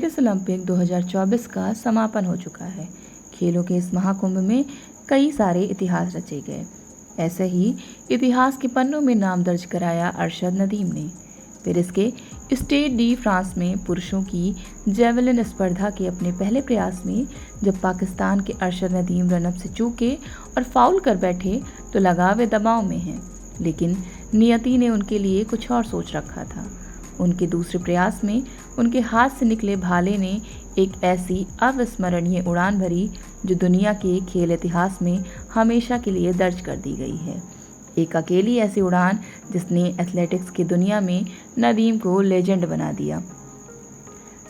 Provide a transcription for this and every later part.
Paris Olympic 2024 का समापन हो चुका है। खेलों के इस महाकुंभ में कई सारे इतिहास रचे गए। ऐसे ही इतिहास के पन्नों में नाम दर्ज कराया अरशद नदीम ने। पेरिस के स्टेड डी फ्रांस में पुरुषों की जेवलिन स्पर्धा के अपने पहले प्रयास में जब पाकिस्तान के अरशद नदीम रनअप से चूके और फाउल कर बैठे तो लगा वे दबाव में हैं, लेकिन नियति ने उनके लिए कुछ और सोच रखा था। उनके दूसरे प्रयास में उनके हाथ से निकले भाले ने एक ऐसी अविस्मरणीय उड़ान भरी जो दुनिया के खेल इतिहास में हमेशा के लिए दर्ज कर दी गई है। एक अकेली ऐसी उड़ान जिसने एथलेटिक्स की दुनिया में नदीम को लेजेंड बना दिया।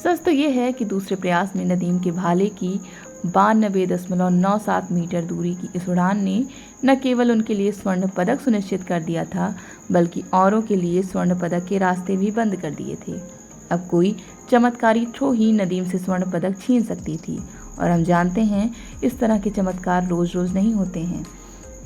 सच तो ये है कि दूसरे प्रयास में नदीम के भाले की 92.97 मीटर दूरी की इस उड़ान ने न केवल उनके लिए स्वर्ण पदक सुनिश्चित कर दिया था, बल्कि औरों के लिए स्वर्ण पदक के रास्ते भी बंद कर दिए थे। अब कोई चमत्कारी थ्रो ही नदीम से स्वर्ण पदक छीन सकती थी, और हम जानते हैं इस तरह के चमत्कार रोज रोज नहीं होते हैं।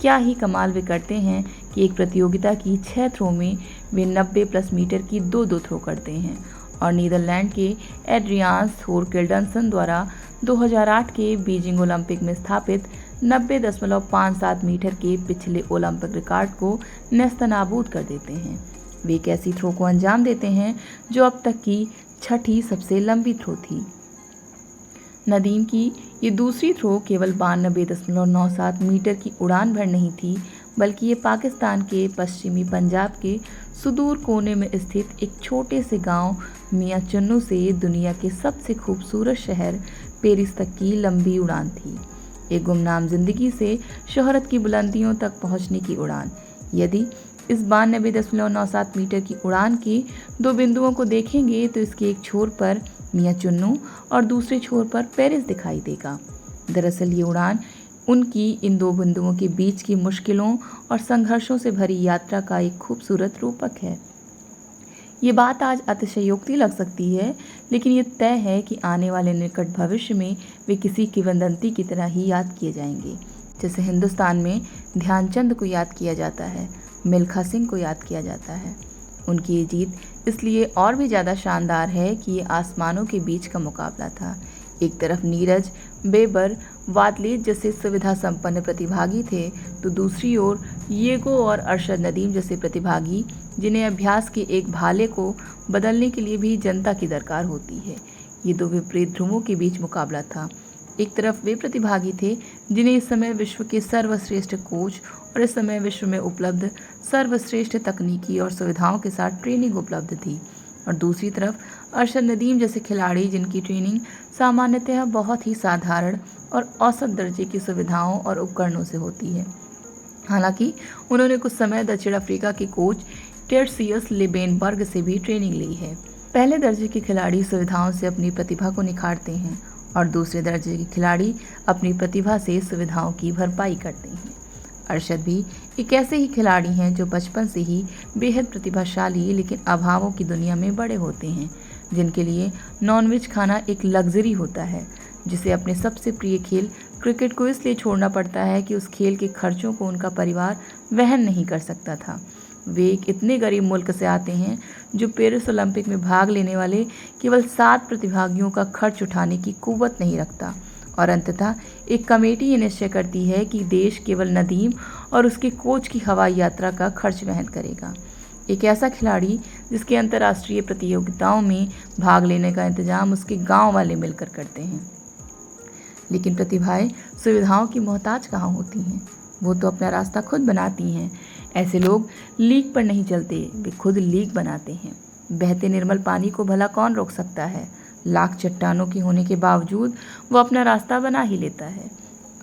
क्या ही कमाल वे करते हैं कि एक प्रतियोगिता की 6 थ्रो में वे 90+ मीटर की 2 थ्रो करते हैं, और नीदरलैंड के एड्रियान थोरकिल्डसन द्वारा 2008 के बीजिंग ओलंपिक में स्थापित 90.57 मीटर के पिछले ओलंपिक रिकॉर्ड को नेस्तनाबूद कर देते हैं। वे एक ऐसी थ्रो को अंजाम देते हैं जो अब तक की 6ठी सबसे लंबी थ्रो थी। नदीम की ये दूसरी थ्रो केवल 92.97 मीटर की उड़ान भर नहीं थी, बल्कि ये पाकिस्तान के पश्चिमी पंजाब के सुदूर कोने में स्थित एक छोटे से गांव मियां चुन्नू से दुनिया के सबसे खूबसूरत शहर पेरिस तक की लंबी उड़ान थी। एक गुमनाम जिंदगी से शोहरत की बुलंदियों तक पहुंचने की उड़ान। यदि इस 92.97 मीटर की उड़ान के 2 बिंदुओं को देखेंगे तो इसके एक छोर पर मियां चुन्नू और दूसरे छोर पर पेरिस दिखाई देगा। दरअसल ये उड़ान उनकी इन 2 बिंदुओं के बीच की मुश्किलों और संघर्षों से भरी यात्रा का एक खूबसूरत रूपक है। ये बात आज अतिशयोक्ति लग सकती है, लेकिन ये तय है कि आने वाले निकट भविष्य में वे किसी किंवदंती की तरह ही याद किए जाएंगे। जैसे हिंदुस्तान में ध्यानचंद को याद किया जाता है, मिल्खा सिंह को याद किया जाता है। उनकी ये जीत इसलिए और भी ज़्यादा शानदार है कि ये आसमानों के बीच का मुकाबला था। एक तरफ नीरज, बेबर, वादलेज जैसे सुविधा संपन्न प्रतिभागी थे, तो दूसरी ओर येगो और अरशद नदीम जैसे प्रतिभागी जिन्हें अभ्यास के एक भाले को बदलने के लिए भी जनता की दरकार होती है। ये 2 विपरीत ध्रुवों के बीच मुकाबला था। एक तरफ वे प्रतिभागी थे जिन्हें इस समय विश्व के सर्वश्रेष्ठ कोच और इस समय विश्व में उपलब्ध सर्वश्रेष्ठ तकनीकी और सुविधाओं के साथ ट्रेनिंग उपलब्ध थी, और दूसरी तरफ अरशद नदीम जैसे खिलाड़ी जिनकी ट्रेनिंग सामान्यतः बहुत ही साधारण और औसत दर्जे की सुविधाओं और उपकरणों से होती है। हालांकि उन्होंने कुछ समय दक्षिण अफ्रीका के कोच टेर्सियस लिबेनबर्ग से भी ट्रेनिंग ली है। पहले दर्जे के खिलाड़ी सुविधाओं से अपनी प्रतिभा को निखारते हैं, और दूसरे दर्जे के खिलाड़ी अपनी प्रतिभा से सुविधाओं की भरपाई करते हैं। अरशद भी एक ऐसे ही खिलाड़ी हैं जो बचपन से ही बेहद प्रतिभाशाली लेकिन अभावों की दुनिया में बड़े होते हैं, जिनके लिए नॉनवेज खाना एक लग्जरी होता है, जिसे अपने सबसे प्रिय खेल क्रिकेट को इसलिए छोड़ना पड़ता है कि उस खेल के खर्चों को उनका परिवार वहन नहीं कर सकता था। वे एक इतने गरीब मुल्क से आते हैं जो पेरिस ओलंपिक में भाग लेने वाले केवल 7 प्रतिभागियों का खर्च उठाने की कुव्वत नहीं रखता, और अंततः एक कमेटी ये निश्चय करती है कि देश केवल नदीम और उसके कोच की हवाई यात्रा का खर्च वहन करेगा। एक ऐसा खिलाड़ी जिसके अंतर्राष्ट्रीय प्रतियोगिताओं में भाग लेने का इंतजाम उसके गांव वाले मिलकर करते हैं। लेकिन प्रतिभाएं सुविधाओं की मोहताज कहाँ होती हैं? वो तो अपना रास्ता खुद बनाती हैं। ऐसे लोग लीक पर नहीं चलते, वे खुद लीक बनाते हैं। बहते निर्मल पानी को भला कौन रोक सकता है? लाख चट्टानों के होने के बावजूद वो अपना रास्ता बना ही लेता है।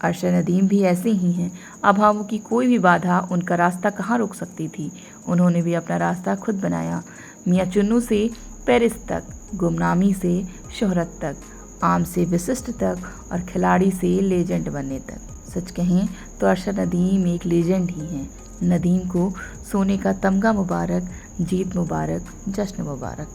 अरशद नदीम भी ऐसे ही हैं। अभावों की कोई भी बाधा उनका रास्ता कहाँ रोक सकती थी। उन्होंने भी अपना रास्ता खुद बनाया। मियां चुन्नू से पेरिस तक, गुमनामी से शोहरत तक, आम से विशिष्ट तक, और खिलाड़ी से लेजेंड बनने तक। सच कहें तो अरशद नदीम एक लेजेंड ही हैं। नदीम को सोने का तमगा मुबारक, जीत मुबारक, जश्न मुबारक।